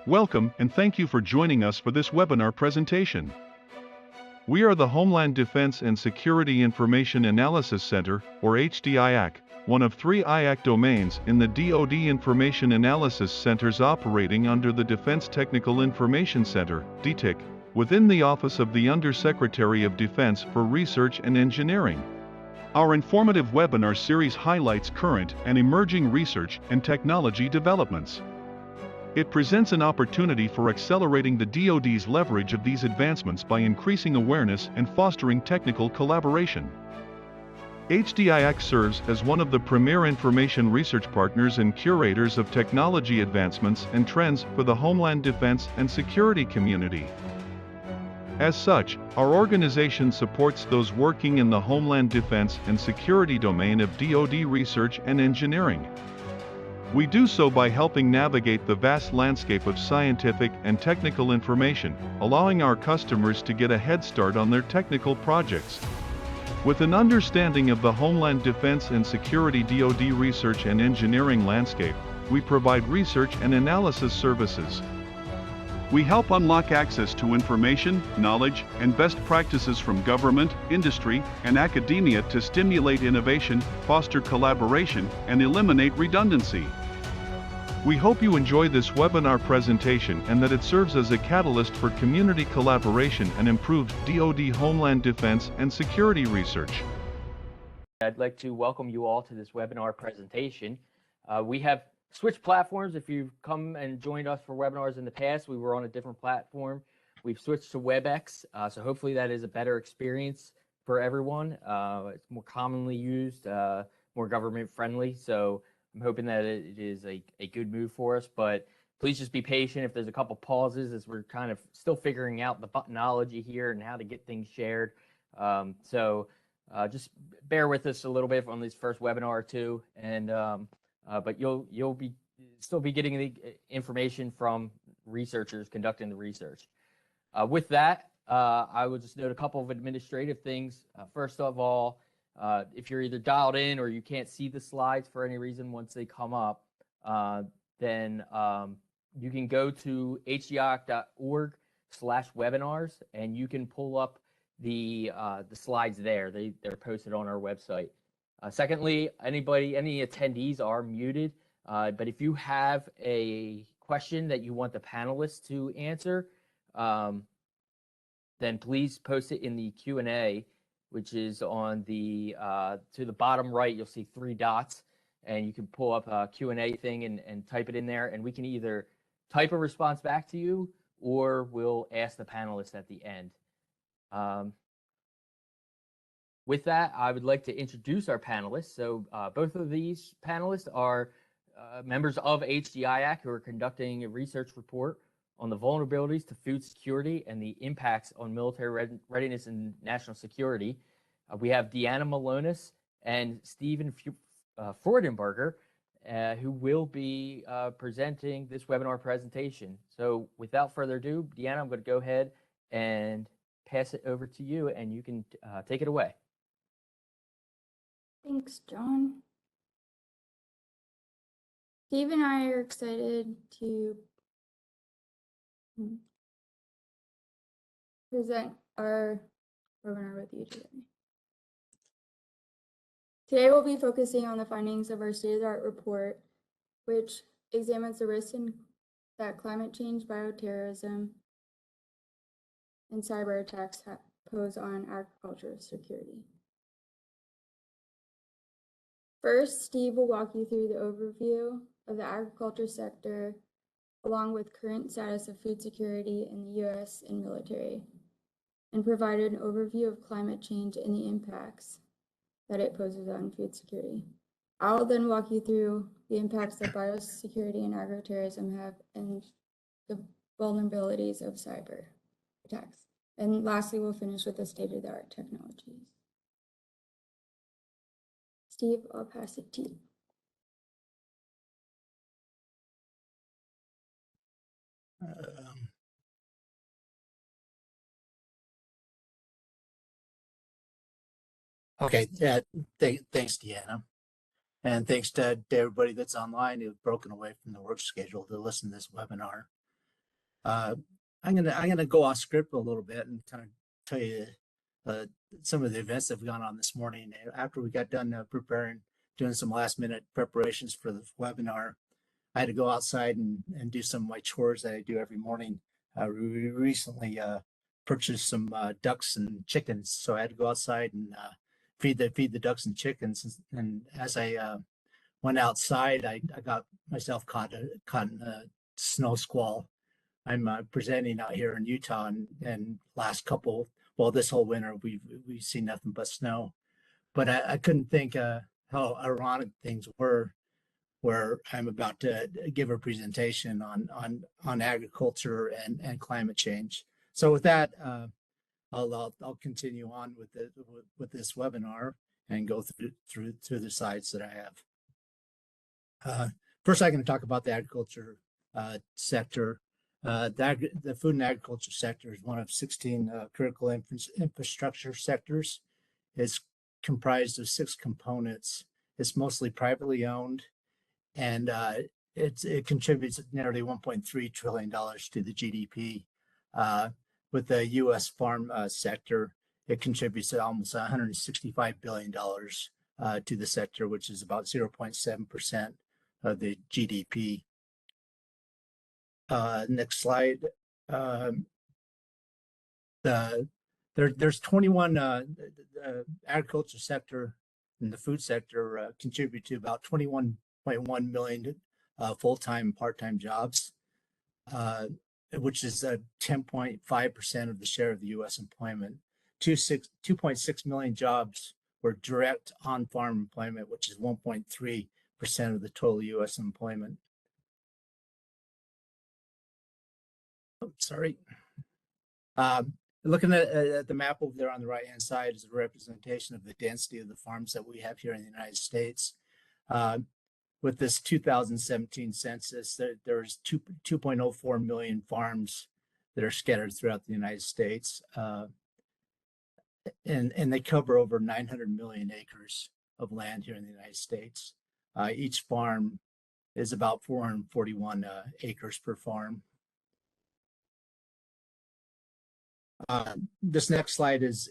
Welcome and thank you for joining us for this webinar presentation. We are the Homeland Defense and Security Information Analysis Center, or HDIAC, one of 3 IAC domains in the DoD Information Analysis Centers operating under the Defense Technical Information Center, DTIC, within the Office of the Undersecretary of Defense for Research and Engineering. Our informative webinar series highlights current and emerging research and technology developments. It presents an opportunity for accelerating the DoD's leverage of these advancements by increasing awareness and fostering technical collaboration. HDIAC serves as one of the premier information research partners and curators of technology advancements and trends for the Homeland Defense and Security community. As such, our organization supports those working in the Homeland Defense and Security domain of DoD research and engineering. We do so by helping navigate the vast landscape of scientific and technical information, allowing our customers to get a head start on their technical projects. With an understanding of the Homeland Defense and Security DoD research and engineering landscape, we provide research and analysis services. We help unlock access to information, knowledge, and best practices from government, industry, and academia to stimulate innovation, foster collaboration, and eliminate redundancy. We hope you enjoy this webinar presentation and that it serves as a catalyst for community collaboration and improved DoD Homeland Defense and Security research. I'd like to welcome you all to this webinar presentation. We have switched platforms. If you've come and joined us for webinars in the past, we were on a different platform. We've switched to WebEx, so hopefully that is a better experience for everyone. It's more commonly used, more government friendly, so I'm hoping that it is a good move for us, but please just be patient if there's a couple pauses as we're kind of still figuring out the buttonology here and how to get things shared. Just bear with us a little bit on this first webinar or two, and but you'll still be getting the information from researchers conducting the research. With that, I will just note a couple of administrative things. First of all, if you're either dialed in or you can't see the slides for any reason once they come up, then you can go to hdiac.org/webinars and you can pull up the slides there. They're posted on our website. Secondly, any attendees are muted, but if you have a question that you want the panelists to answer, then please post it in the Q&A, which is on the to the bottom right. You'll see 3 dots, and you can pull up a Q&A thing and type it in there, and we can either type a response back to you or we'll ask the panelists at the end. With that, I would like to introduce our panelists. So both of these panelists are members of HDIAC who are conducting a research report on the vulnerabilities to food security and the impacts on military readiness and national security. We have Deanna Malonis and Stephen Freudenberger, who will be presenting this webinar presentation. So without further ado, Deanna, I'm going to go ahead and pass it over to you, and you can take it away. Thanks, John. Steve and I are excited to present our webinar with you today. Today we'll be focusing on the findings of our state-of-the-art report, which examines the risks that climate change, bioterrorism, and cyber attacks pose on agricultural security. First, Steve will walk you through the overview of the agriculture sector, along with current status of food security in the U.S. and military, and provide an overview of climate change and the impacts that it poses on food security. I'll then walk you through the impacts that biosecurity and agroterrorism have and the vulnerabilities of cyber attacks. And lastly, we'll finish with the state-of-the-art technologies. Steve, I'll pass it to you. Okay, thanks, Deanna. And thanks to everybody that's online who've broken away from the work schedule to listen to this webinar. Uh, I'm gonna go off script a little bit and kind of tell you uh, some of the events that have gone on this morning. After we got done doing some last minute preparations for the webinar, I had to go outside and do some of my chores that I do every morning. We recently purchased some ducks and chickens, so I had to go outside and feed the ducks and chickens. And as I went outside, I got myself caught in a snow squall. I'm presenting out here in Utah, and this whole winter we've seen nothing but snow. But I couldn't think how ironic things were, where I'm about to give a presentation on agriculture and climate change. So with that, I'll continue on with this webinar and go through the slides that I have. First, I'm going to talk about the agriculture sector. The food and agriculture sector is one of 16 critical infrastructure sectors. It's comprised of 6 components. It's mostly privately owned, and it contributes nearly $1.3 trillion to the GDP. With the U.S. farm sector, it contributes almost $165 billion to the sector, which is about 0.7% of the GDP. Next slide. There's 21, the agriculture sector and the food sector contribute to about 21.1 million full-time and part-time jobs, which is 10.5% of the share of the U.S. employment. 2.6 million jobs were direct on-farm employment, which is 1.3% of the total U.S. employment. Oh, sorry. Looking at the map over there on the right-hand side is a representation of the density of the farms that we have here in the United States. With this 2017 census, there's 2.04 million farms that are scattered throughout the United States, and they cover over 900 million acres of land here in the United States. Each farm is about 441 acres per farm. This next slide is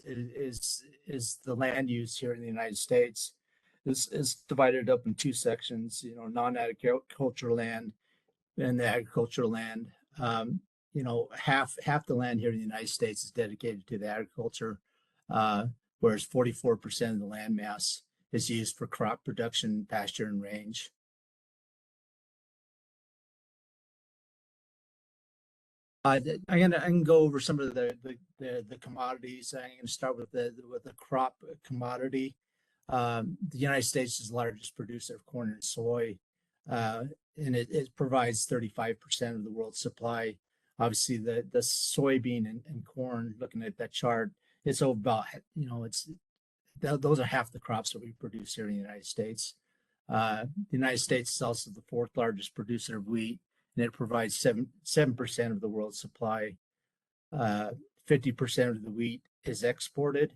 the land use here in the United States. This is divided up in 2 sections, non-agricultural land and the agricultural land. Half the land here in the United States is dedicated to the agriculture, whereas 44% of the land mass is used for crop production, pasture, and range. I can go over some of the commodities. I'm going to start with the crop commodity. The United States is the largest producer of corn and soy, and it provides 35% of the world's supply. Obviously, the soybean and corn, looking at that chart, it's about, those are half the crops that we produce here in the United States. The United States is also the 4th largest producer of wheat, and it provides 7% of the world's supply. 50% of the wheat is exported,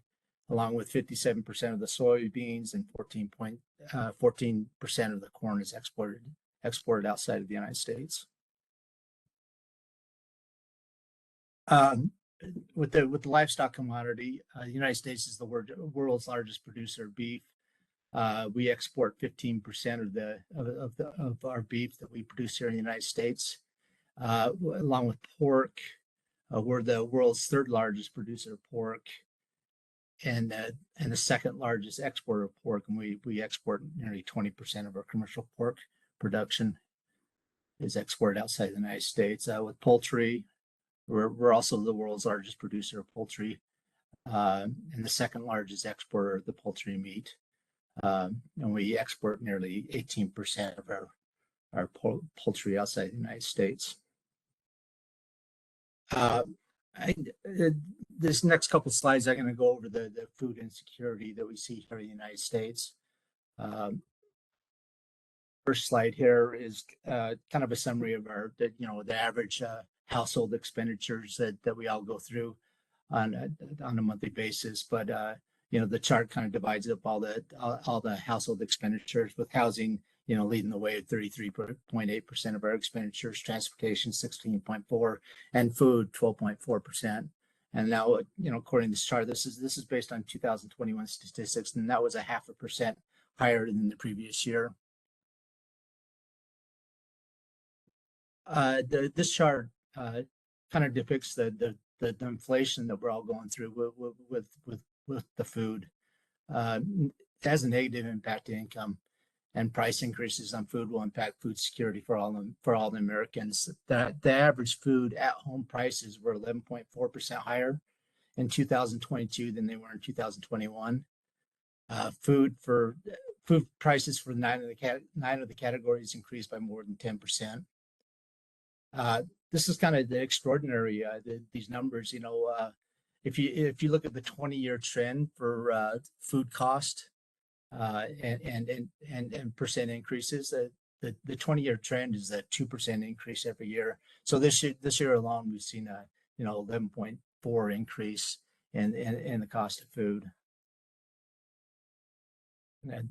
along with 57% of the soybeans, and 14% of the corn is exported outside of the United States. With the livestock commodity, the United States is the world's largest producer of beef. We export 15% of our beef that we produce here in the United States, along with pork. We're the world's 3rd largest producer of pork, and the 2nd largest exporter of pork, and we export nearly 20% of our commercial pork production is exported outside the United States. With poultry, we're also the world's largest producer of poultry, and the 2nd largest exporter of the poultry meat. And we export nearly 18% of our poultry outside the United States. This next couple of slides, I'm going to go over the food insecurity that we see here in the United States. First slide here is kind of a summary of the average household expenditures that we all go through on a monthly basis. But the chart kind of divides up all the household expenditures, with housing leading the way at 33.8% of our expenditures, transportation 16.4%, and food 12.4%. And now, according to this chart, this is based on 2021 statistics, and that was 0.5% higher than the previous year. This chart kind of depicts the inflation that we're all going through with the food. It has a negative impact to income, and price increases on food will impact food security for all the Americans. The average food at home prices were 11.4% higher in 2022 than they were in 2021. Food prices for nine of the categories increased by more than 10%. This is kind of the extraordinary, these numbers. If you look at the 20-year trend for food cost and percent increases, the 20-year trend is a 2% increase every year. So this year alone, we've seen a 11.4 increase in the cost of food. And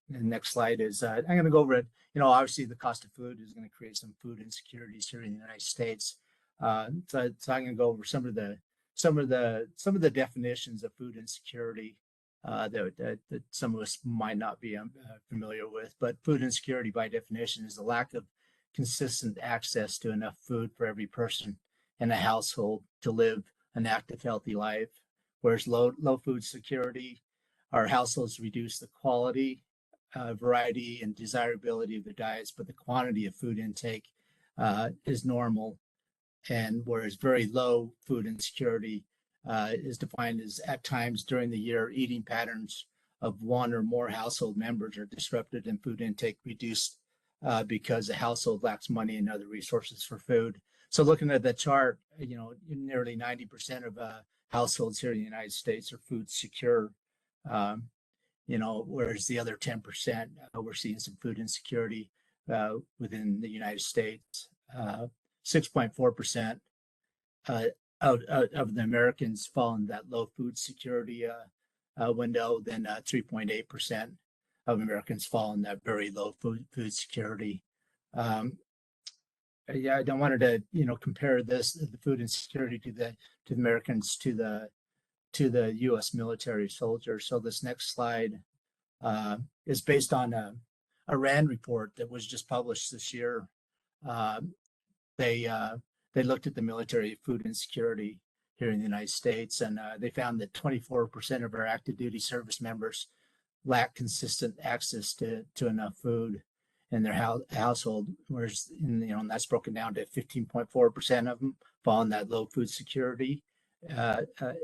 the next slide is I'm going to go over it. Obviously the cost of food is going to create some food insecurities here in the United States. So I'm going to go over some of the definitions of food insecurity that some of us might not be familiar with. But food insecurity, by definition, is the lack of consistent access to enough food for every person in a household to live an active, healthy life. Whereas low food security, our households reduce the quality, variety, and desirability of their diets, but the quantity of food intake is normal. And whereas very low food insecurity is defined as at times during the year, eating patterns of one or more household members are disrupted and food intake reduced because the household lacks money and other resources for food. So looking at the chart, nearly 90% of households here in the United States are food secure. Whereas the other 10%, we're seeing some food insecurity within the United States. 6.4% of the Americans fall in that low food security window. Then 3.8% of Americans fall in that very low food security. I don't want to compare the food insecurity to the Americans to the U.S. military soldiers. So this next slide is based on a RAND report that was just published this year. They looked at the military food insecurity here in the United States, and they found that 24% of our active duty service members lack consistent access to enough food in their household, whereas and that's broken down to 15.4% of them fall in that low food security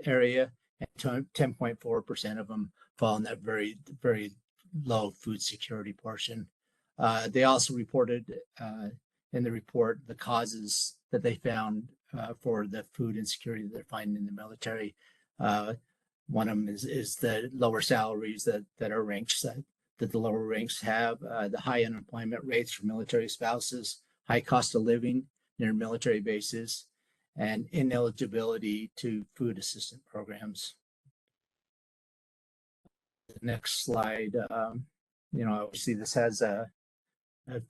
area, and 10.4% of them fall in that very, very low food security portion. They also reported in the report the causes that they found for the food insecurity that they're finding in the military. One of them is the lower salaries that our ranks that the lower ranks have, the high unemployment rates for military spouses, high cost of living near military bases, and ineligibility to food assistance programs. The next slide, obviously this has a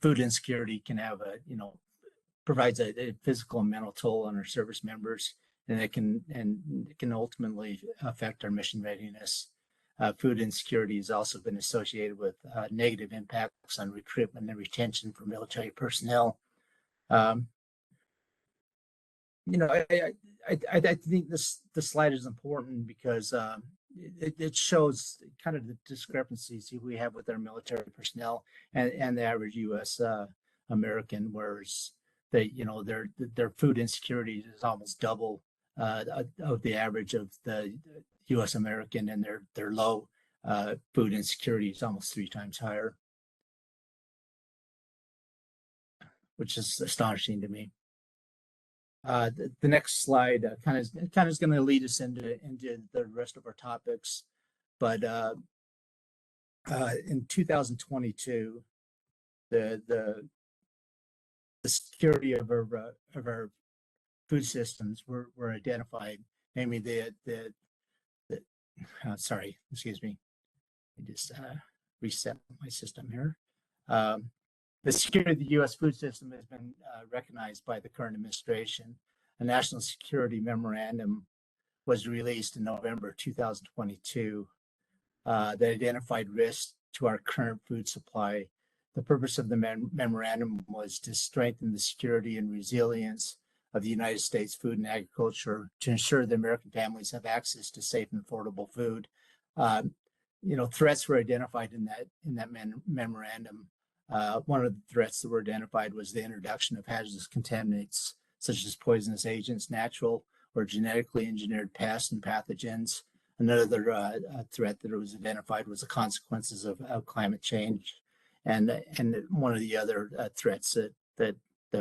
food insecurity can have provides a physical and mental toll on our service members, and it can ultimately affect our mission readiness. Food insecurity has also been associated with negative impacts on recruitment and retention for military personnel. I think this slide is important because it shows kind of the discrepancies we have with our military personnel and the average U.S. American, whereas their food insecurity is almost double of the average of the U.S. American, and their low food insecurity is almost 3 times higher, which is astonishing to me. The next slide kind of is going to lead us into the rest of our topics, but in 2022, the security of our food systems were identified, namely sorry, excuse me, I just reset my system here. The security of the U.S. food system has been recognized by the current administration. A national security memorandum was released in November 2022 that identified risks to our current food supply. The purpose of the memorandum was to strengthen the security and resilience of the United States food and agriculture to ensure that American families have access to safe and affordable food. Threats were identified in that memorandum. One of the threats that were identified was the introduction of hazardous contaminants such as poisonous agents, natural or genetically engineered pests and pathogens. Another threat that was identified was the consequences of climate change, and one of the other threats that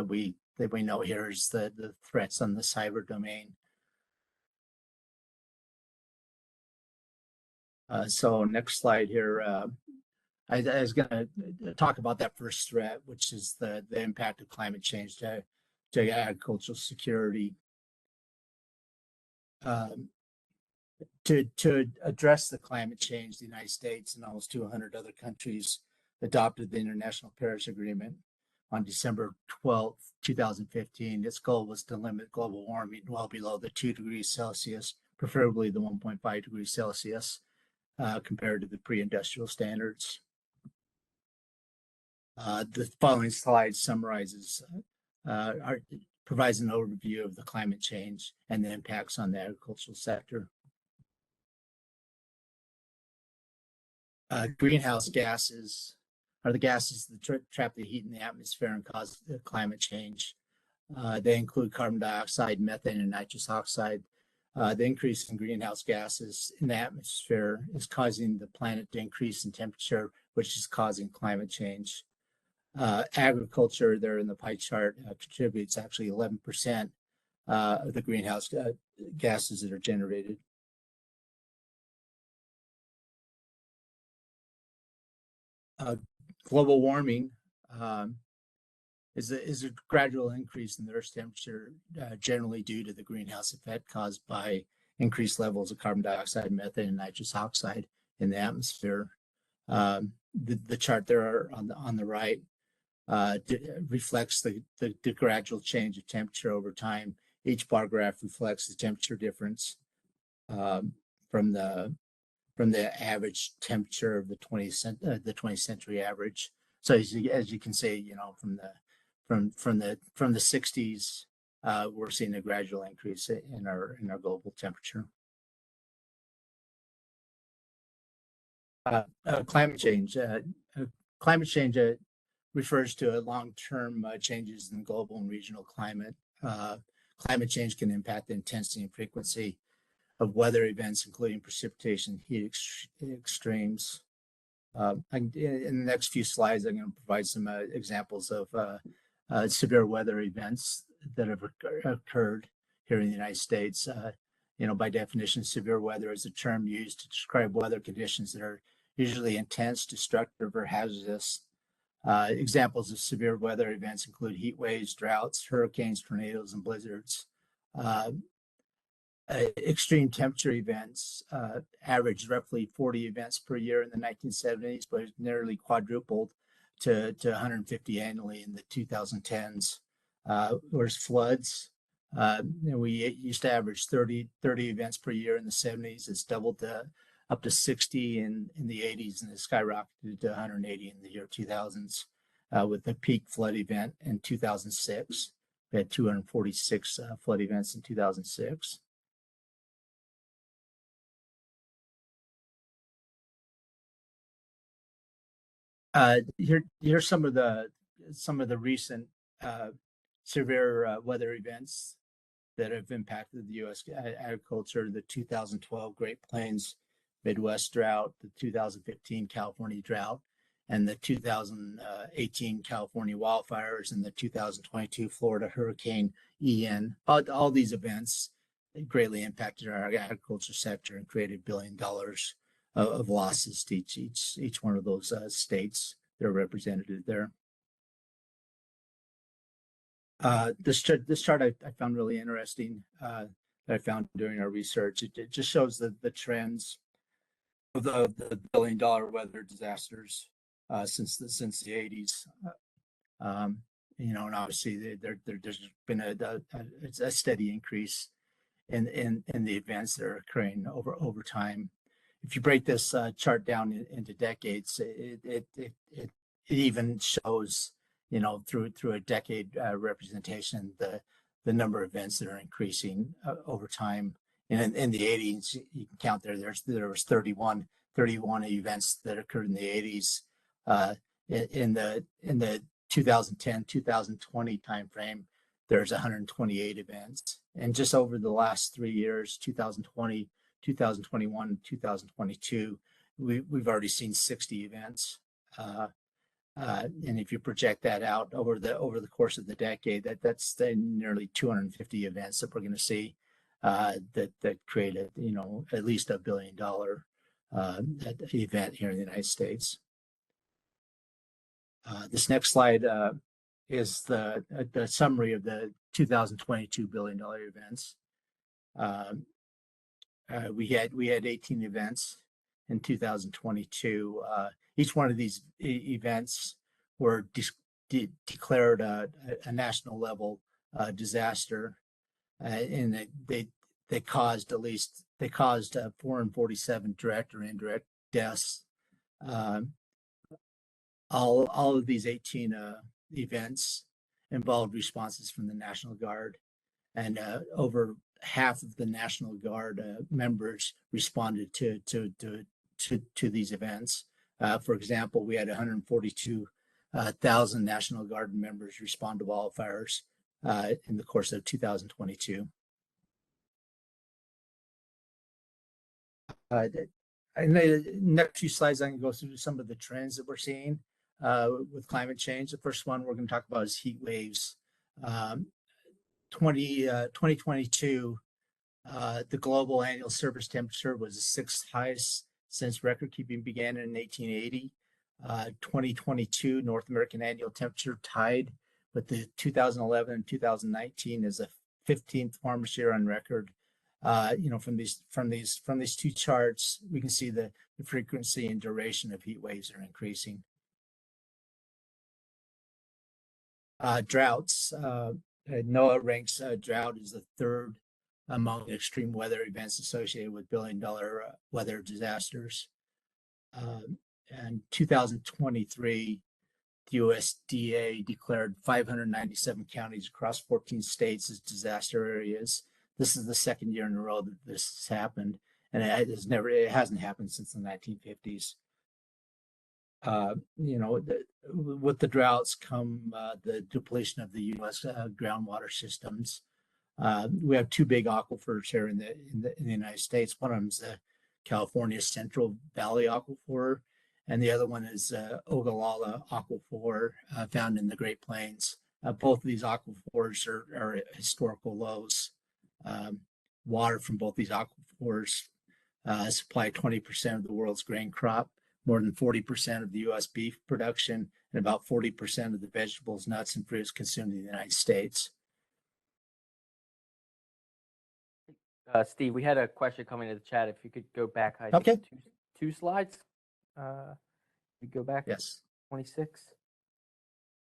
we know here is the threats on the cyber domain. So next slide here. I was going to talk about that first threat, which is the impact of climate change to agricultural security. To address the climate change, the United States and almost 200 other countries adopted the International Paris Agreement on December 12, 2015. Its goal was to limit global warming well below the 2 degrees Celsius, preferably the 1.5 degrees Celsius, compared to the pre-industrial standards. The following slide summarizes, provides an overview of the climate change and the impacts on the agricultural sector. Greenhouse gases are the gases that trap the heat in the atmosphere and cause climate change. They include carbon dioxide, methane, and nitrous oxide. The increase in greenhouse gases in the atmosphere is causing the planet to increase in temperature, which is causing climate change. Agriculture, there in the pie chart, contributes actually 11% of the greenhouse gases that are generated. Global warming is a gradual increase in the Earth's temperature, generally due to the greenhouse effect caused by increased levels of carbon dioxide, methane, and nitrous oxide in the atmosphere. The chart there on the right reflects the gradual change of temperature over time. Each bar graph reflects the temperature difference from the average temperature of the 20th century average. So as you can see, from the 60s, we're seeing a gradual increase in our global temperature. Climate change. Climate change refers to long-term changes in global and regional climate. Climate change can impact the intensity and frequency of weather events, including precipitation, heat extremes. In the next few slides, I'm going to provide some examples of severe weather events that have occurred here in the United States. By definition, severe weather is a term used to describe weather conditions that are usually intense, destructive, or hazardous. Examples of severe weather events include heat waves, droughts, hurricanes, tornadoes, and blizzards. Extreme temperature events averaged roughly 40 events per year in the 1970s, but it nearly quadrupled to 150 annually in the 2010s. Whereas floods, we used to average 30 events per year in the 70s. It's doubled to up to 60 in the 80s, and it skyrocketed to 180 in the year 2000s, with the peak flood event in 2006. We had 246 flood events in 2006. Here's some of the recent severe weather events that have impacted the U.S. agriculture: the 2012 Great Plains Midwest drought, the 2015 California drought, and the 2018 California wildfires, and the 2022 Florida Hurricane Ian. All these events greatly impacted our agriculture sector and created $1 billion of losses to each one of those states that are represented there. This chart I found really interesting, that I found during our research. It just shows the trends of the $1 billion weather disasters since the 80s. You know, and obviously there's been a steady increase in the events that are occurring over time. If you break this chart down into decades, it even shows, you know, through a decade representation, the number of events that are increasing over time. And in the 80s, you can count there was 31 events that occurred in the 80s. In the 2010 2020 timeframe, there's 128 events, and just over the last 3 years, 2020, 2021, 2022, we've already seen 60 events. And if you project that out over the course of the decade, that's nearly 250 events that we're going to see that create you know, at least $1 billion event here in the United States. This next slide is the summary of the 2022 $1 billion events. We had 18 events in 2022. Each one of these events were declared a national level disaster, and they caused 447 direct or indirect deaths. All of these 18 events involved responses from the National Guard, and over half of the National Guard members responded to these events. For example, we had 142,000 National Guard members respond to wildfires in the course of 2022. In the next few slides, I can go through some of the trends that we're seeing with climate change. The first one we're going to talk about is heat waves. 2022, the global annual surface temperature was the sixth highest since record keeping began in 1880. 2022 North American annual temperature tied with the 2011 and 2019 as the 15th warmest year on record. You know, from these two charts, we can see the frequency and duration of heat waves are increasing. Droughts. NOAA ranks drought as the third among extreme weather events associated with billion-dollar weather disasters. And 2023, the USDA declared 597 counties across 14 states as disaster areas. This is the second year in a row that this has happened, and it hasn't happened since the 1950s. You know, with the droughts come the depletion of the U.S. Groundwater systems. We have two big aquifers here in the United States. One of them is the California Central Valley Aquifer, and the other one is Ogallala Aquifer, found in the Great Plains. Both of these aquifers are at historical lows. Water from both these aquifers supply 20% of the world's grain crop, more than 40% of the U.S. beef production, and about 40% of the vegetables, nuts, and fruits consumed in the United States. Steve, we had a question coming to the chat. If you could go back, I Okay. think two slides. You go back. Yes. 26.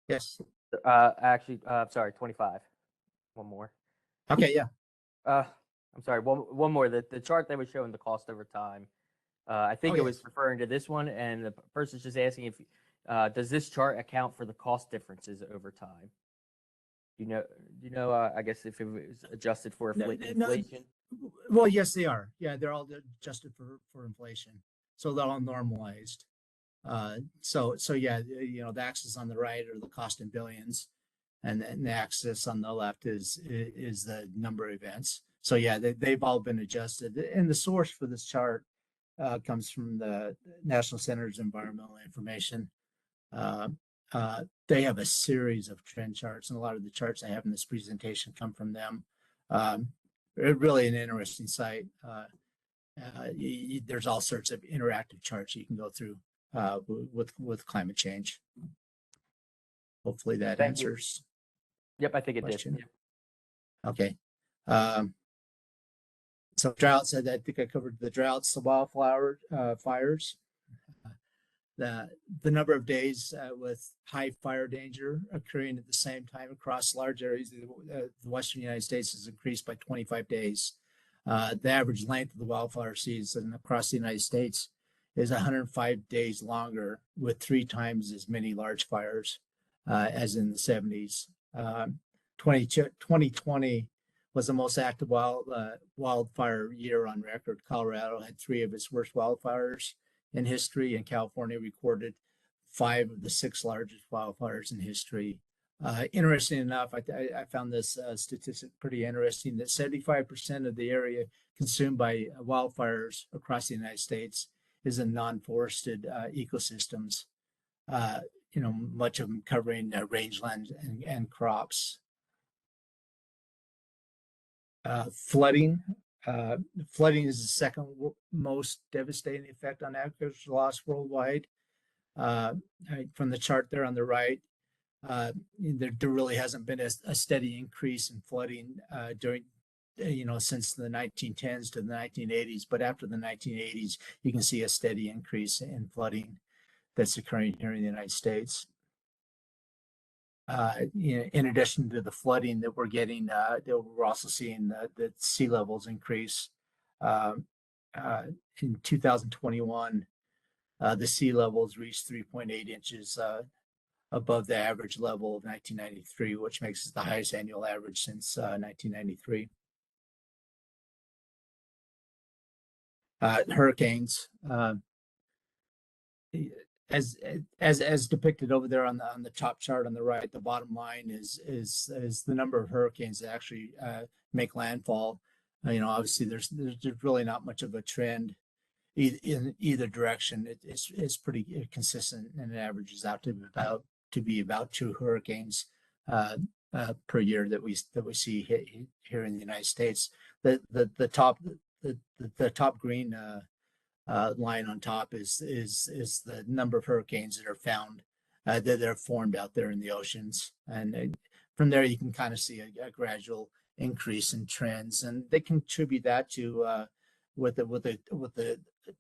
Yes. Actually, sorry, 25. One more. Okay. Yeah. I'm sorry. One more. The chart that was showing the cost over time. I think it was referring to this one, and the person's just asking if does this chart account for the cost differences over time? You know, I guess if it was adjusted for inflation. Well, yes, they are. Yeah, they're all adjusted for inflation, so they're all normalized. So yeah, you know, the axis on the right are the cost in billions, and then the axis on the left is the number of events. So yeah, they've all been adjusted, and the source for this chart comes from the National Centers of Environmental Information. They have a series of trend charts, and a lot of the charts I have in this presentation come from them. Really an interesting site. There's all sorts of interactive charts you can go through with climate change. Hopefully that answers. Yep, I think it question. did. Yep. Okay. So droughts, I think I covered the droughts, the wildfires. the number of days with high fire danger occurring at the same time across large areas of the Western United States has increased by 25 days. The average length of the wildfire season across the United States is 105 days longer, with 3 times as many large fires as in the 70s. 2020 was the most active wildfire year on record. Colorado had 3 of its worst wildfires in history, and California recorded 5 of the 6 largest wildfires in history. Interesting enough, I found this statistic pretty interesting, that 75% of the area consumed by wildfires across the United States is in non-forested ecosystems, much of them covering rangeland and crops. Flooding. Flooding is the second most devastating effect on agricultural loss worldwide. From the chart there on the right, there really hasn't been a steady increase in flooding during, since the 1910s to the 1980s. But after the 1980s, you can see a steady increase in flooding that's occurring here in the United States. In addition to the flooding that we're getting, we're also seeing that sea levels increase. In 2021, the sea levels reached 3.8 inches above the average level of 1993, which makes it the highest annual average since 1993. Hurricanes. As depicted over there on the top chart on the right, the bottom line is the number of hurricanes that actually make landfall. Obviously there's really not much of a trend in either direction. It's pretty consistent, and it averages out to be about 2 hurricanes per year that we see here in the United States. The top green line on top is the number of hurricanes that are found that are formed out there in the oceans, and from there you can kind of see a gradual increase in trends, and they contribute that to with the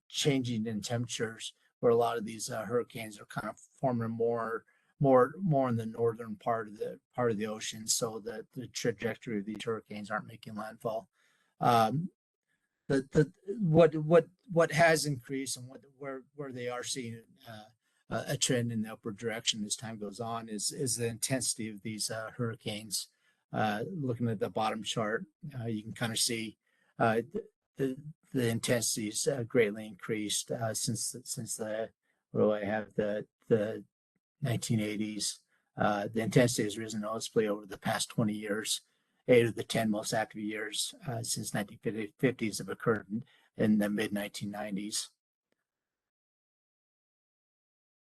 changing in temperatures, where a lot of these hurricanes are kind of forming more in the northern part of the ocean, so that the trajectory of these hurricanes aren't making landfall. What has increased, and where they are seeing a trend in the upward direction as time goes on, is the intensity of these hurricanes. Looking at the bottom chart, you can kind of see the intensity is greatly increased since the 1980s. The intensity has risen noticeably over the past 20 years. 8 of the 10 most active years since 1950s have occurred in the mid-1990s.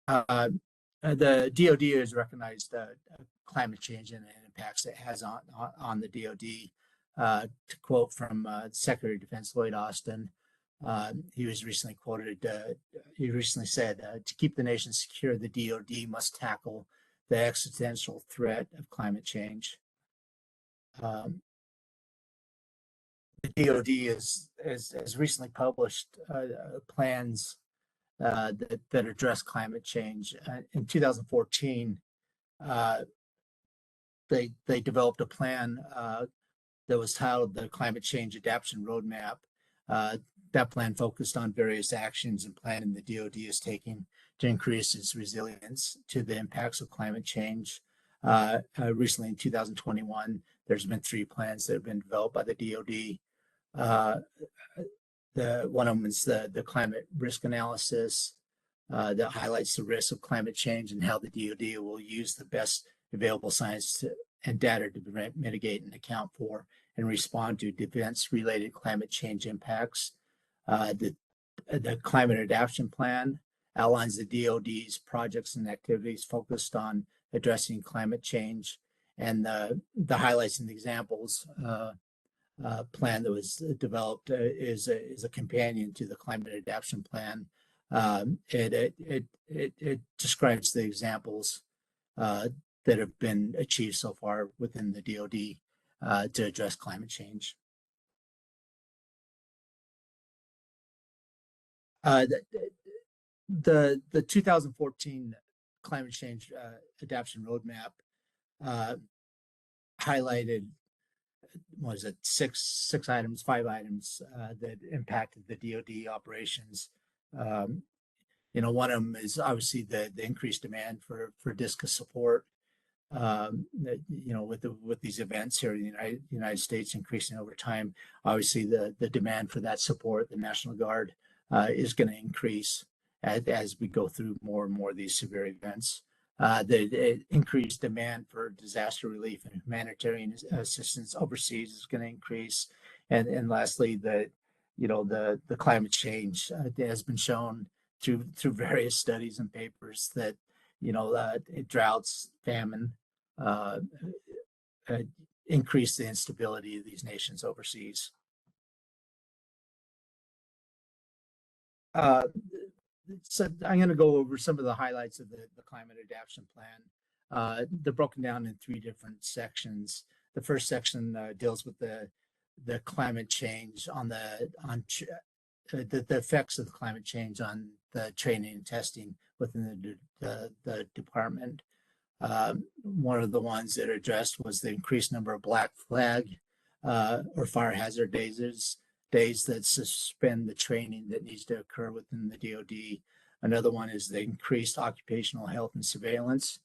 The DoD has recognized climate change and the impacts it has on the DoD. To quote from Secretary of Defense Lloyd Austin, he was recently quoted. He recently said, "To keep the nation secure, the DoD must tackle the existential threat of climate change." The DoD has recently published plans that address climate change. In 2014, they developed a plan that was titled the Climate Change Adaptation Roadmap. That plan focused on various actions and planning the DoD is taking to increase its resilience to the impacts of climate change. Recently, in 2021, there's been 3 plans that have been developed by the DoD. One of them is the climate risk analysis that highlights the risks of climate change and how the DoD will use the best available science and data to mitigate and account for and respond to events-related climate change impacts. The Climate Adaptation Plan outlines the DoD's projects and activities focused on addressing climate change, and the highlights and examples plan that was developed is a companion to the Climate Adaptation Plan. It describes the examples that have been achieved so far within the DoD to address climate change. The 2014 climate change adaptation roadmap highlighted, what is it, five items that impacted the DoD operations. One of them is obviously the increased demand for DISCA support. With these events here in the United States increasing over time, obviously the demand for that support, the National Guard, is going to increase as we go through more and more of these severe events. The increased demand for disaster relief and humanitarian assistance overseas is going to increase, and lastly, the climate change has been shown through various studies and papers that droughts, famine, increase the instability of these nations overseas. So I'm going to go over some of the highlights of the climate adaptation plan. They're broken down in three different sections. The first section deals with the climate change the effects of the climate change on the training and testing within the department. One of the ones that are addressed was the increased number of black flag or fire hazard days that suspend the training that needs to occur within the DoD. Another one is the increased occupational health and surveillance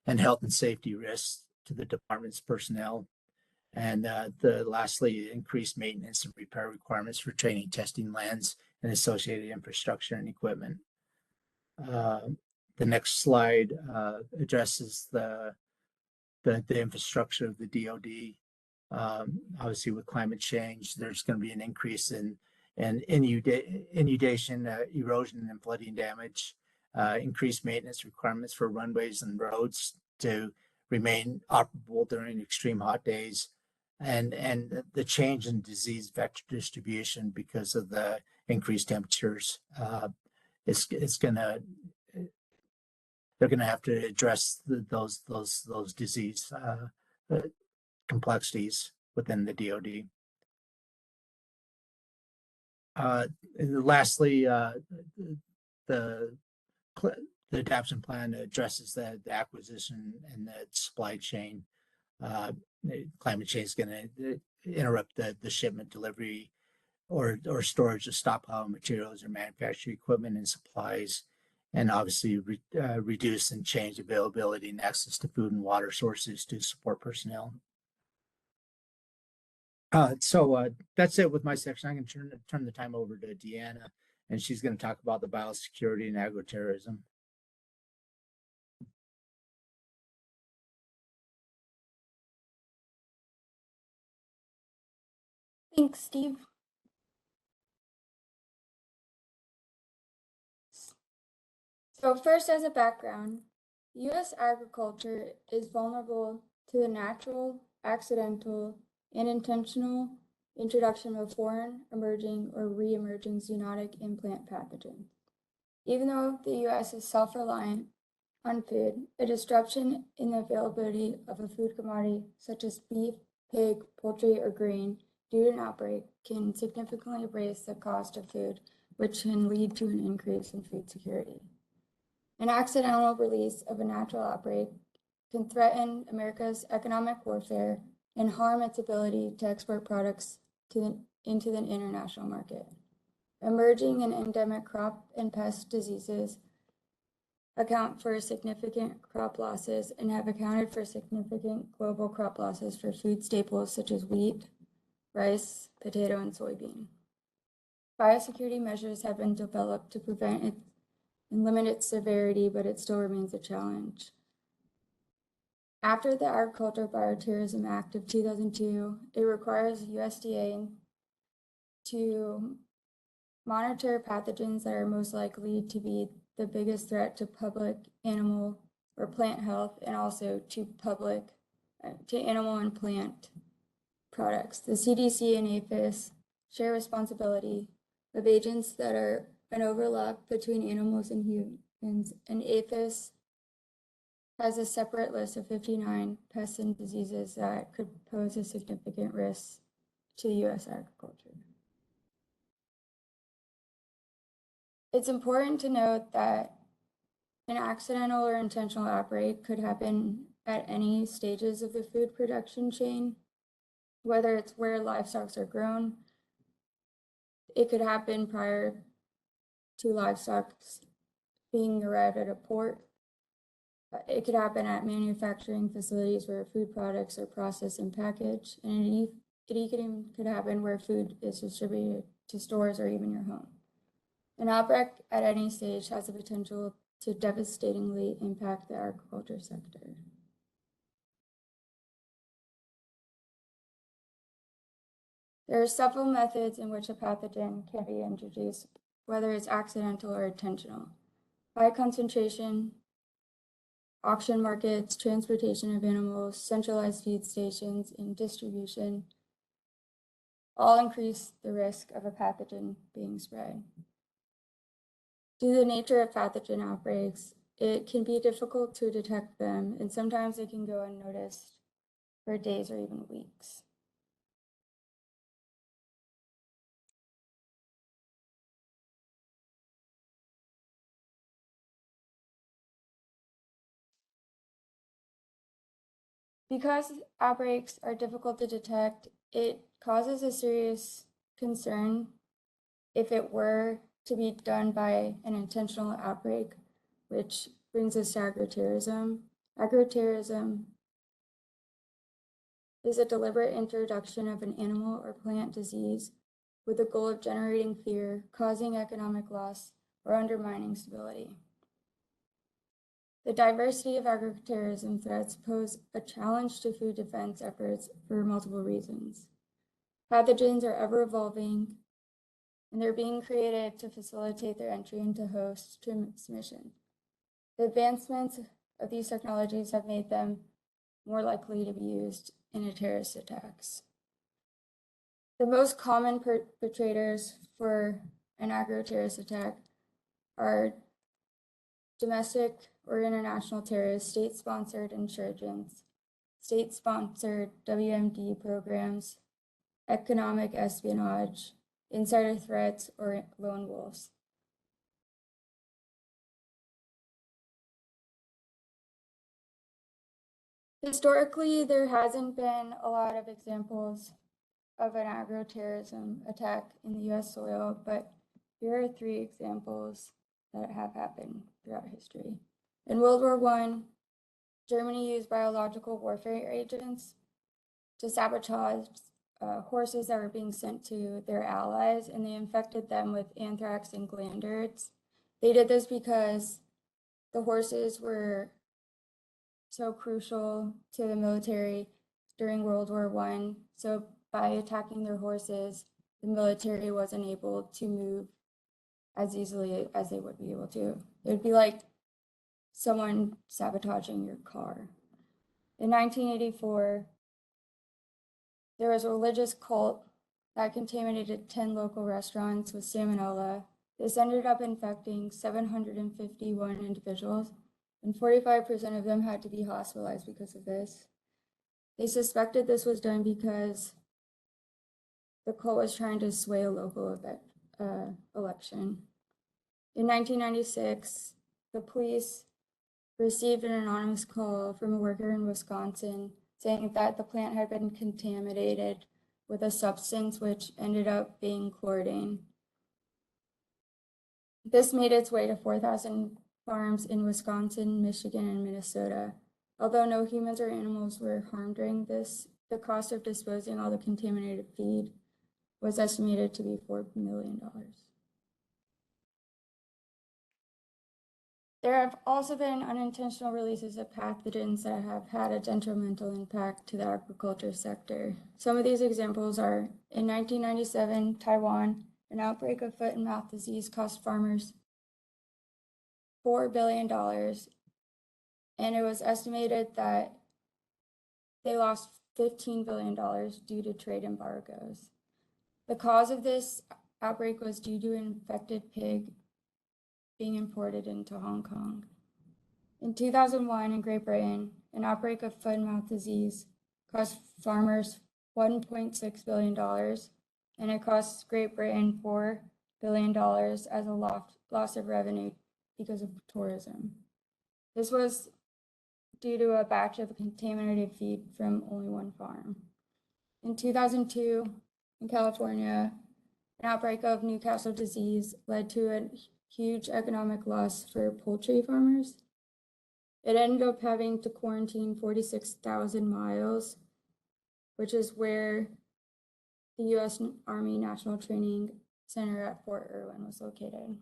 and health and safety risks to the department's personnel. And lastly, increased maintenance and repair requirements for training, testing, lands, and associated infrastructure and equipment. The next slide addresses the infrastructure of the DoD. Obviously, with climate change, there's going to be an increase in inundation, erosion, and flooding damage. Increased maintenance requirements for runways and roads to remain operable during extreme hot days, and the change in disease vector distribution because of the increased temperatures. They're going to have to address those disease complexities within the DoD. Lastly, the adaptation plan addresses the acquisition and the supply chain. Climate change is going to interrupt the shipment, delivery, or storage of stockpile materials or manufacturing equipment and supplies, and obviously reduce and change availability and access to food and water sources to support personnel. So that's it with my section. I'm going to turn the time over to Deanna, and she's going to talk about the biosecurity and agroterrorism. Thanks, Steve. So first, as a background, U.S. agriculture is vulnerable to the natural, accidental, and intentional introduction of foreign, emerging, or re-emerging zoonotic and plant pathogens. Even though the U.S. is self-reliant on food, a disruption in the availability of a food commodity such as beef, pig, poultry, or grain due to an outbreak can significantly raise the cost of food, which can lead to an increase in food security. An accidental release of a natural outbreak can threaten America's economic warfare and harm its ability to export products into the international market. Emerging and endemic crop and pest diseases account for significant crop losses and have accounted for significant global crop losses for food staples such as wheat, rice, potato, and soybean. Biosecurity measures have been developed to prevent it and limit its severity, but it still remains a challenge. After the Agricultural Bioterrorism Act of 2002, it requires USDA to monitor pathogens that are most likely to be the biggest threat to public, animal, or plant health, and also to animal and plant products. The CDC and APHIS share responsibility of agents that are an overlap between animals and humans, and APHIS has a separate list of 59 pests and diseases that could pose a significant risk to U.S. agriculture. It's important to note that an accidental or intentional outbreak could happen at any stages of the food production chain, whether it's where livestock are grown. It could happen prior to livestock being arrived at a port. It could happen at manufacturing facilities where food products are processed and packaged, and it even could happen where food is distributed to stores or even your home. An outbreak at any stage has the potential to devastatingly impact the agriculture sector. There are several methods in which a pathogen can be introduced, whether it's accidental or intentional. High concentration, auction markets, transportation of animals, centralized feed stations, and distribution all increase the risk of a pathogen being spread. Due to the nature of pathogen outbreaks, it can be difficult to detect them, and sometimes they can go unnoticed for days or even weeks. Because outbreaks are difficult to detect, it causes a serious concern if it were to be done by an intentional outbreak, which brings us to agroterrorism. Agroterrorism is a deliberate introduction of an animal or plant disease with the goal of generating fear, causing economic loss, or undermining stability. The diversity of agroterrorism threats pose a challenge to food defense efforts for multiple reasons. Pathogens are ever evolving, and they're being created to facilitate their entry into host transmission. The advancements of these technologies have made them more likely to be used in terrorist attacks. The most common perpetrators for an agroterrorist attack are domestic or international terrorists, state-sponsored insurgents, state-sponsored WMD programs, economic espionage, insider threats, or lone wolves. Historically, there hasn't been a lot of examples of an agroterrorism attack in the US soil, but here are 3 examples that have happened throughout history. In World War I, Germany used biological warfare agents to sabotage horses that were being sent to their allies, and they infected them with anthrax and glanders. They did this because the horses were so crucial to the military during World War I. So by attacking their horses, the military wasn't able to move as easily as they would be able to. It would be like someone sabotaging your car. In 1984, there was a religious cult that contaminated 10 local restaurants with salmonella. This ended up infecting 751 individuals, and 45% of them had to be hospitalized because of this. They suspected this was done because the cult was trying to sway a local election. In 1996, the police received an anonymous call from a worker in Wisconsin saying that the plant had been contaminated with a substance which ended up being chlordane. This made its way to 4,000 farms in Wisconsin, Michigan, and Minnesota. Although no humans or animals were harmed during this, the cost of disposing all the contaminated feed was estimated to be $4 million. There have also been unintentional releases of pathogens that have had a detrimental impact to the agriculture sector. Some of these examples are, in 1997, Taiwan, an outbreak of foot and mouth disease cost farmers $4 billion, and it was estimated that they lost $15 billion due to trade embargoes. The cause of this outbreak was due to an infected pig being imported into Hong Kong. In 2001, in Great Britain, an outbreak of foot and mouth disease cost farmers $1.6 billion, and it cost Great Britain $4 billion as a loss of revenue because of tourism. This was due to a batch of contaminated feed from only one farm. In 2002, in California, an outbreak of Newcastle disease led to a huge economic loss for poultry farmers. It ended up having to quarantine 46,000 miles, which is where the U.S. Army National Training Center at Fort Irwin was located.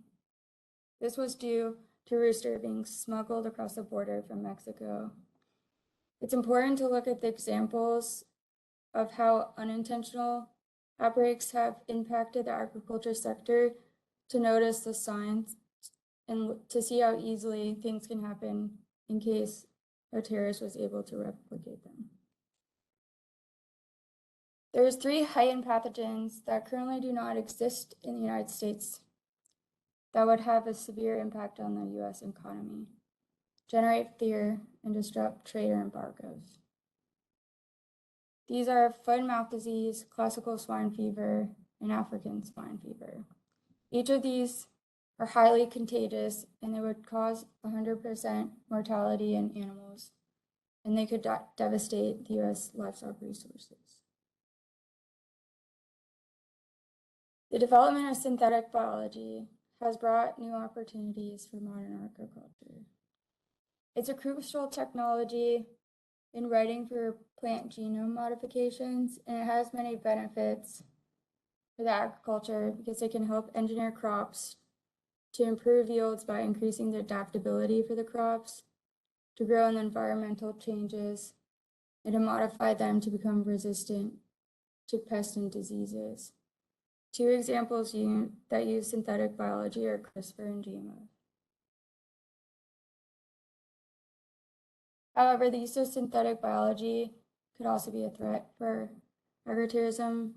This was due to rooster being smuggled across the border from Mexico. It's important to look at the examples of how unintentional outbreaks have impacted the agriculture sector to notice the signs and to see how easily things can happen in case a terrorist was able to replicate them. There's 3 heightened pathogens that currently do not exist in the United States that would have a severe impact on the U.S. economy, generate fear, and disrupt trade or embargoes. These are foot and mouth disease, classical swine fever, and African swine fever. Each of these are highly contagious, and they would cause 100% mortality in animals, and they could devastate the U.S. livestock resources. The development of synthetic biology has brought new opportunities for modern agriculture. It's a crucial technology in writing for plant genome modifications, and it has many benefits for the agriculture because it can help engineer crops to improve yields by increasing the adaptability for the crops, to grow in environmental changes, and to modify them to become resistant to pests and diseases. 2 examples that use synthetic biology are CRISPR and GMO. However, the use of synthetic biology could also be a threat for agroterrorism.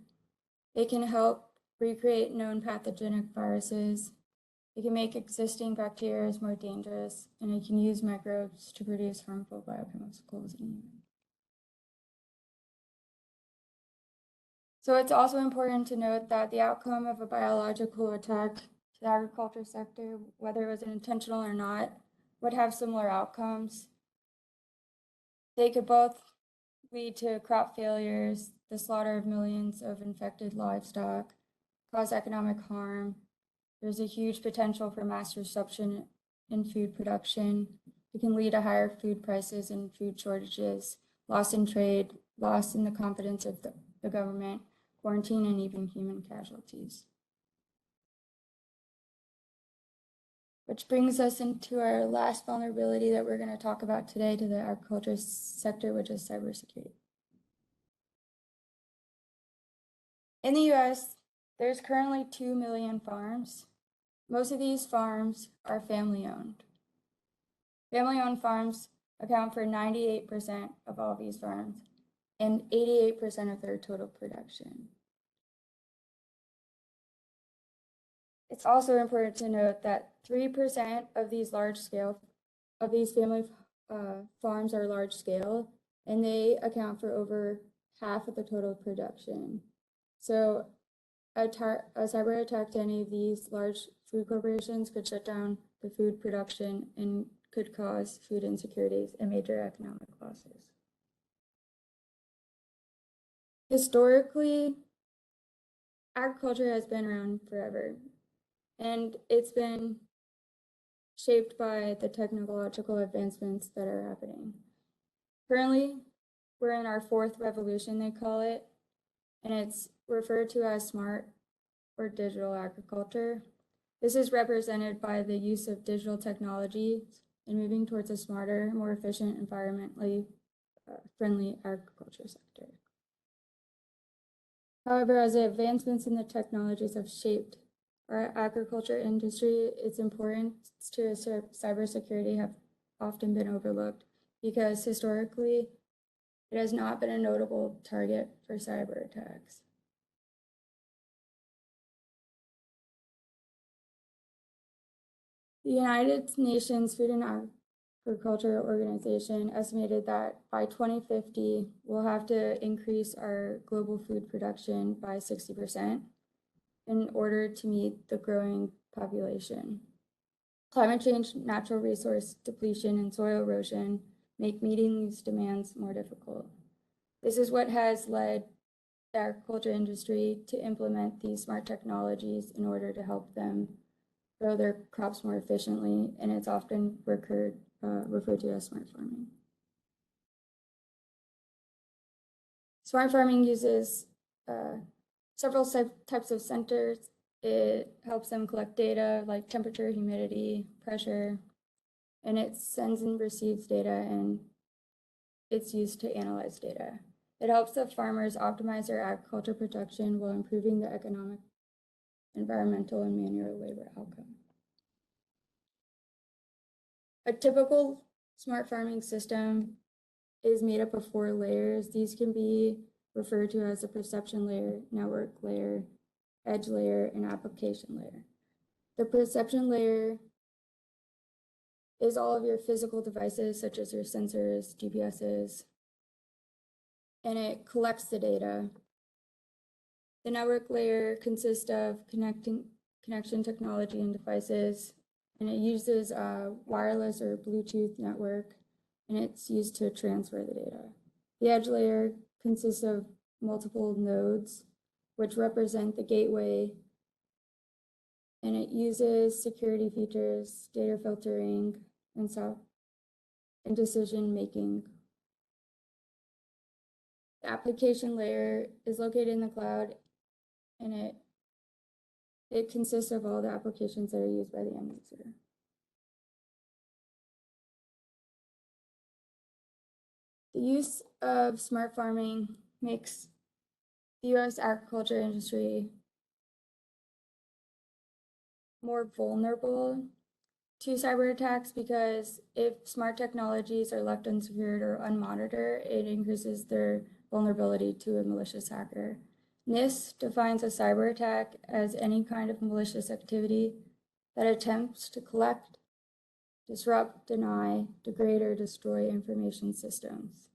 It can help recreate known pathogenic viruses. It can make existing bacteria more dangerous, and it can use microbes to produce harmful biochemicals in humans. So it's also important to note that the outcome of a biological attack to the agriculture sector, whether it was intentional or not, would have similar outcomes. They could both lead to crop failures, the slaughter of millions of infected livestock, cause economic harm. There's a huge potential for mass disruption in food production. It can lead to higher food prices and food shortages, loss in trade, loss in the confidence of the government, quarantine, and even human casualties. Which brings us into our last vulnerability that we're going to talk about today to the agriculture sector, which is cybersecurity. In the US, there's currently 2 million farms. Most of these farms are family-owned. Family-owned farms account for 98% of all these farms and 88% of their total production. It's also important to note that 3% of these family farms are large scale, and they account for over half of the total production. So a cyber attack to any of these large food corporations could shut down the food production and could cause food insecurities and major economic losses. Historically, agriculture has been around forever, and it's been shaped by the technological advancements that are happening. Currently, we're in our 4th revolution, they call it, and it's referred to as smart or digital agriculture. This is represented by the use of digital technologies and moving towards a smarter, more efficient, environmentally friendly agriculture sector. However, as the advancements in the technologies have shaped our agriculture industry, its importance to cybersecurity have often been overlooked because historically, it has not been a notable target for cyber attacks. The United Nations Food and Agriculture Organization estimated that by 2050, we'll have to increase our global food production by 60% in order to meet the growing population. Climate change, natural resource depletion, and soil erosion make meeting these demands more difficult. This is what has led the agriculture industry to implement these smart technologies in order to help them grow their crops more efficiently, and it's often referred to as smart farming. Smart farming uses several types of sensors. It helps them collect data like temperature, humidity, pressure, and it sends and receives data, and it's used to analyze data. It helps the farmers optimize their agriculture production while improving the economic, environmental, and manual labor outcome. A typical smart farming system is made up of 4 layers. These can be referred to as a perception layer, network layer, edge layer, and application layer. The perception layer is all of your physical devices, such as your sensors, GPSs, and it collects the data. The network layer consists of connection technology and devices, and it uses a wireless or Bluetooth network, and it's used to transfer the data. The edge layer consists of multiple nodes, which represent the gateway, and it uses security features, data filtering, and decision making. The application layer is located in the cloud, and it consists of all the applications that are used by the end user. The use of smart farming makes the U.S. agriculture industry more vulnerable to cyber attacks, because if smart technologies are left unsecured or unmonitored, it increases their vulnerability to a malicious hacker. NIST defines a cyber attack as any kind of malicious activity that attempts to collect, disrupt, deny, degrade, or destroy information systems.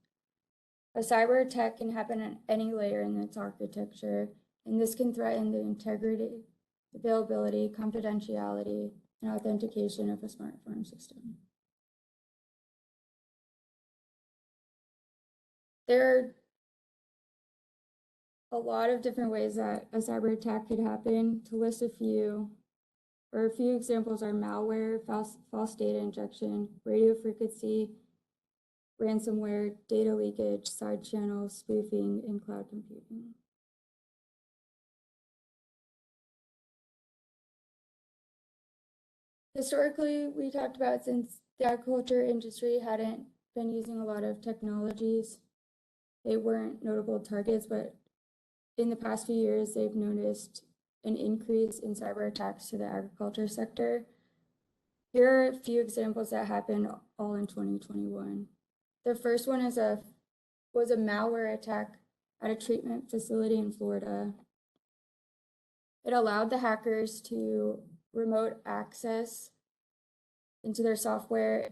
A cyber attack can happen at any layer in its architecture, and this can threaten the integrity, availability, confidentiality, and authentication of a smart farm system. There are a lot of different ways that a cyber attack could happen. To list a few examples are malware, false data injection, radio frequency, ransomware, data leakage, side channels, spoofing, and cloud computing. Historically, we talked about, since the agriculture industry hadn't been using a lot of technologies, they weren't notable targets, but in the past few years, they've noticed an increase in cyber attacks to the agriculture sector. Here are a few examples that happened all in 2021. The first one was a malware attack at a treatment facility in Florida. It allowed the hackers to remote access into their software,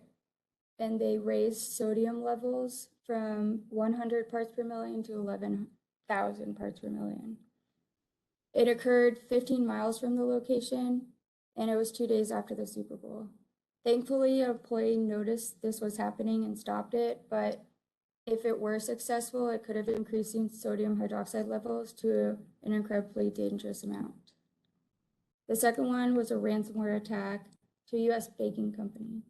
and they raised sodium levels from 100 parts per million to 11,000 parts per million. It occurred 15 miles from the location, and it was 2 days after the Super Bowl. Thankfully, an employee noticed this was happening and stopped it, but if it were successful, it could have increased sodium hydroxide levels to an incredibly dangerous amount. The second one was a ransomware attack to a US baking company.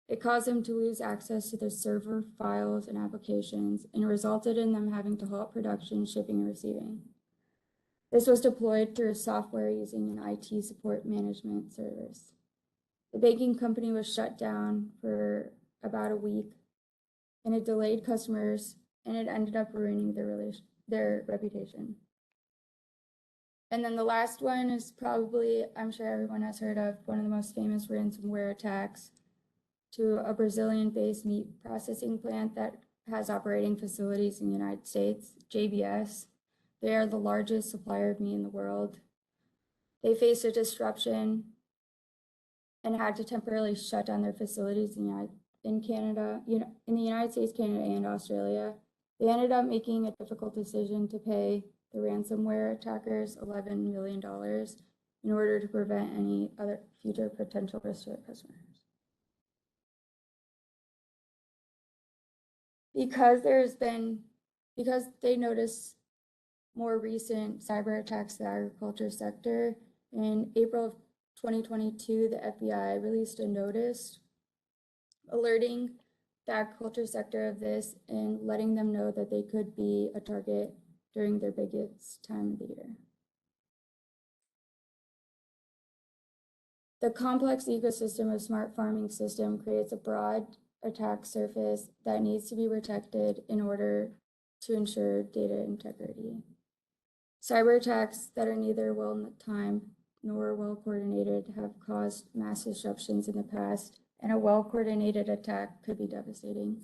It caused them to lose access to their server files and applications, and resulted in them having to halt production, shipping, and receiving. This was deployed through software using an IT support management service. The baking company was shut down for about a week, and it delayed customers, and it ended up ruining their reputation. And then the last one is probably, I'm sure everyone has heard of, one of the most famous ransomware attacks to a Brazilian-based meat processing plant that has operating facilities in the United States, JBS. They are the largest supplier of meat in the world. They faced a disruption and had to temporarily shut down their facilities in the United States, Canada, and Australia. They ended up making a difficult decision to pay the ransomware attackers $11 million, in order to prevent any other future potential risks to their customers. Because they notice more recent cyber attacks to the agriculture sector, in April of 2022, the FBI released a notice alerting the agriculture sector of this and letting them know that they could be a target during their biggest time of the year. The complex ecosystem of smart farming system creates a broad attack surface that needs to be protected in order to ensure data integrity. Cyber attacks that are neither well-timed nor well-coordinated have caused mass disruptions in the past, and a well-coordinated attack could be devastating.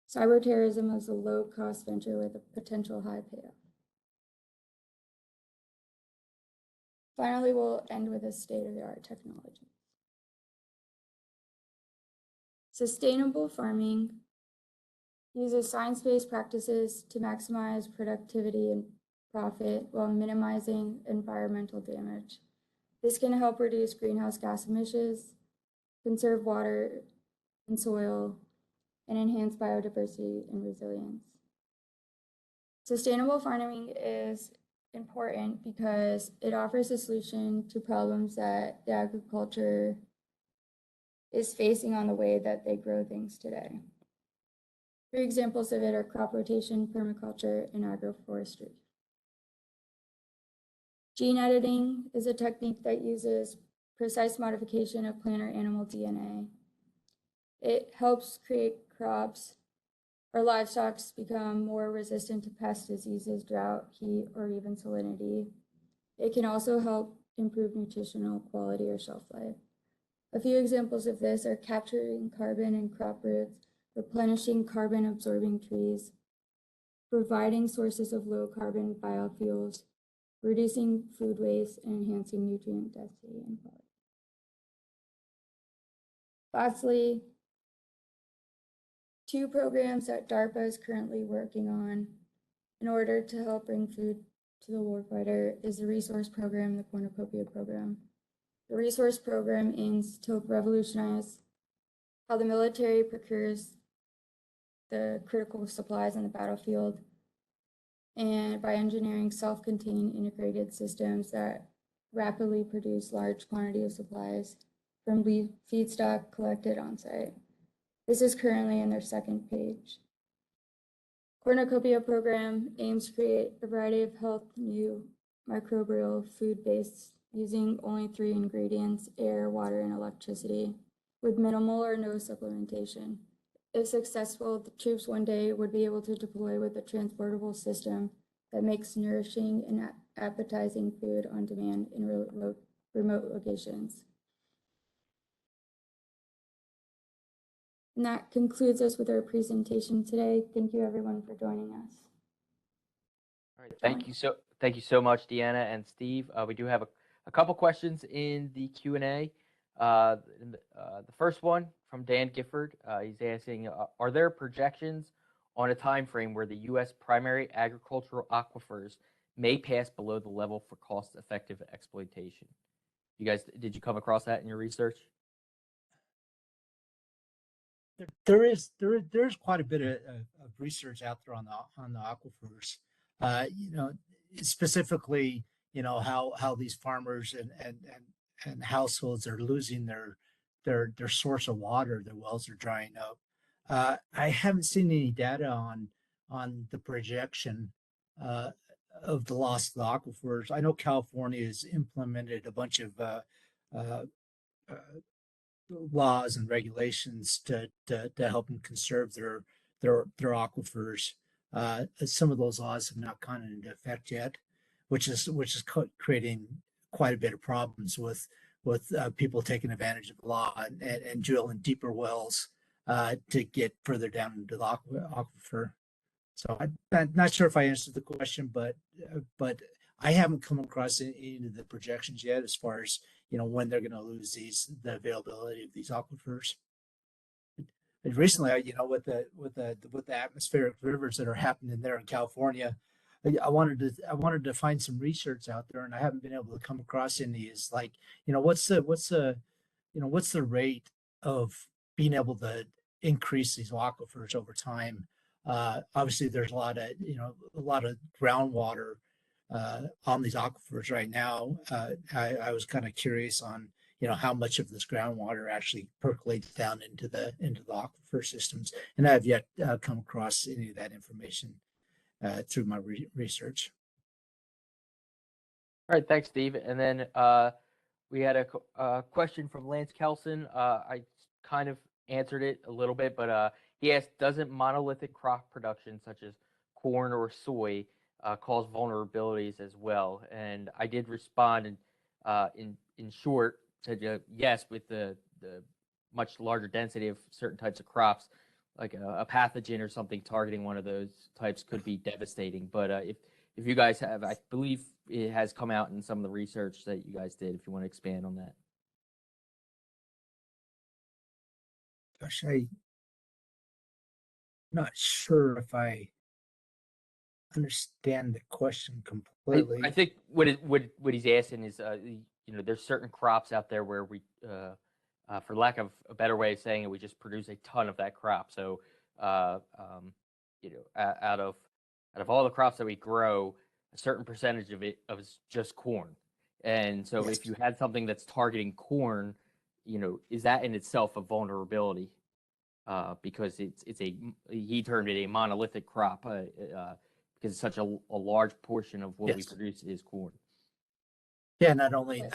Cyberterrorism is a low-cost venture with a potential high payoff. Finally, we'll end with a state-of-the-art technology. Sustainable farming uses science-based practices to maximize productivity and profit while minimizing environmental damage. This can help reduce greenhouse gas emissions, conserve water and soil, and enhance biodiversity and resilience. Sustainable farming is important because it offers a solution to problems that the agriculture is facing on the way that they grow things today. 3 examples of it are crop rotation, permaculture, and agroforestry. Gene editing is a technique that uses precise modification of plant or animal DNA. It helps create crops or livestock become more resistant to pest diseases, drought, heat, or even salinity. It can also help improve nutritional quality or shelf life. A few examples of this are capturing carbon in crop roots, replenishing carbon-absorbing trees, providing sources of low-carbon biofuels, reducing food waste, and enhancing nutrient density and quality. Lastly, 2 programs that DARPA is currently working on in order to help bring food to the warfighter is the Resource Program and the Cornucopia Program. The Resource Program aims to help revolutionize how the military procures the critical supplies on the battlefield, and by engineering self-contained integrated systems that rapidly produce large quantities of supplies from feedstock collected on site. This is currently in their 2nd page. Cornucopia Program aims to create a variety of health new microbial food base using only 3 ingredients: air, water, and electricity, with minimal or no supplementation. If successful, the troops one day would be able to deploy with a transportable system that makes nourishing and appetizing food on demand in remote locations. And that concludes us with our presentation today. Thank you everyone for joining us. All right, thank you so much, Deanna and Steve. We do have a couple questions in the Q&A. The first one from Dan Gifford. He's asking, are there projections on a time frame where the U.S. primary agricultural aquifers may pass below the level for cost-effective exploitation? You guys, did you come across that in your research? There's quite a bit of research out there on the aquifers. Specifically, how these farmers and households are losing their source of water. Their wells are drying up. I haven't seen any data on the projection of the loss of the aquifers. I know California has implemented a bunch of laws and regulations to help them conserve their aquifers. Some of those laws have not gone into effect yet, which is creating quite a bit of problems with people taking advantage of the law and drilling deeper wells to get further down into the aquifer. So I'm not sure if I answered the question, but I haven't come across any of the projections yet as far as when they're going to lose the availability of these aquifers. Recently, with the atmospheric rivers that are happening there in California, I wanted to find some research out there, and I haven't been able to come across any. Is like, what's the rate of being able to increase these aquifers over time? Obviously, there's a lot of groundwater on these aquifers right now. I was kind of curious on how much of this groundwater actually percolates down into the aquifer systems, and I have yet come across any of that information through my research. All right, thanks, Steve. And then we had a question from Lance Kelson. I kind of answered it a little bit, but he asked, doesn't monolithic crop production such as corn or soy cause vulnerabilities as well? And I did respond in short, said yes, with the much larger density of certain types of crops, like a pathogen or something targeting one of those types could be devastating. But if you guys have, I believe it has come out in some of the research that you guys did, if you want to expand on that. Gosh, I'm not sure if I understand the question completely. I think what he's asking is, there's certain crops out there where we, for lack of a better way of saying it, we just produce a ton of that crop. So, out of all the crops that we grow, a certain percentage of it is just corn. And so Yes. if you had something that's targeting corn, is that in itself a vulnerability? Because he termed it a monolithic crop because such a large portion of what we produce is corn. Yeah, not only on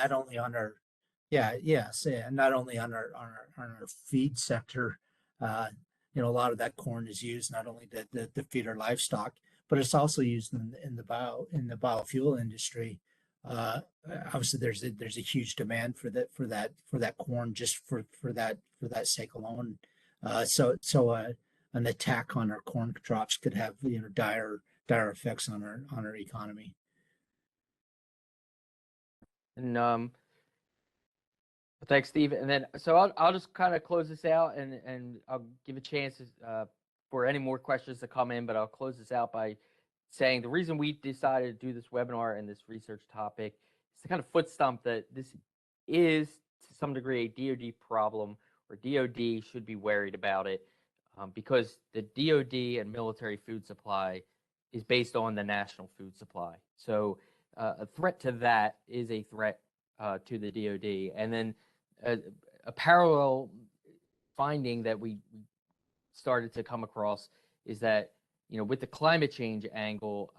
our, not only on our feed sector. A lot of that corn is used not only to feed our livestock, but it's also used in the biofuel industry. Obviously, there's a huge demand for that corn just for that sake alone. So an attack on our corn crops could have dire effects on our economy. And thanks, Steve. And then so I'll just kind of close this out, and I'll give a chance for any more questions to come in. But I'll close this out by saying the reason we decided to do this webinar and this research topic is to kind of foot stomp that this is to some degree a DoD problem, or DoD should be worried about it, because the DoD and military food supply is based on the national food supply. So a threat to that is a threat to the DoD. And then a parallel finding that we started to come across is that, with the climate change angle,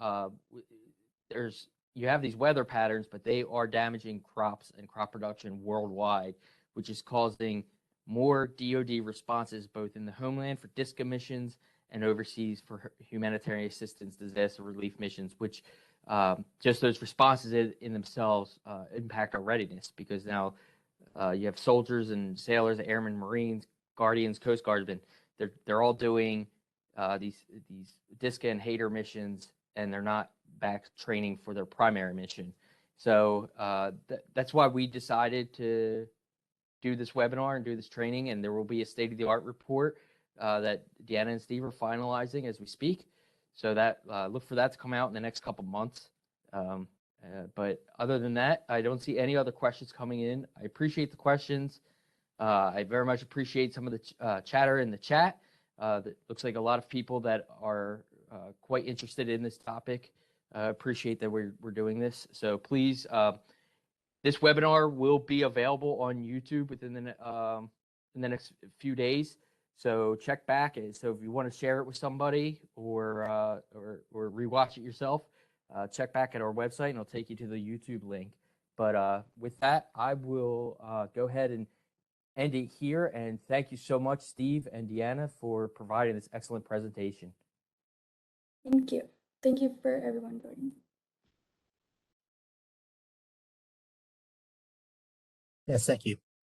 you have these weather patterns, but they are damaging crops and crop production worldwide, which is causing more DoD responses both in the homeland for DISCA missions and overseas for humanitarian assistance, disaster relief missions, which just those responses in themselves impact our readiness, because now you have soldiers and sailors, airmen, Marines, Guardians, Coast Guardsmen. They're all doing these DISCA and HATER missions, and they're not back training for their primary mission. So that's why we decided to do this webinar and do this training, and there will be a state-of-the-art report that Deanna and Steve are finalizing as we speak. So that look for that to come out in the next couple months. But other than that, I don't see any other questions coming in. I appreciate the questions. I very much appreciate some of the chatter in the chat. That looks like a lot of people that are quite interested in this topic. Appreciate that we're doing this. So please, this webinar will be available on YouTube within in the next few days. So check back. So if you want to share it with somebody or rewatch it yourself, check back at our website and it'll take you to the YouTube link. But with that, I will go ahead and end it here. And thank you so much, Steve and Deanna, for providing this excellent presentation. Thank you. Thank you for everyone joining. Yes, thank you.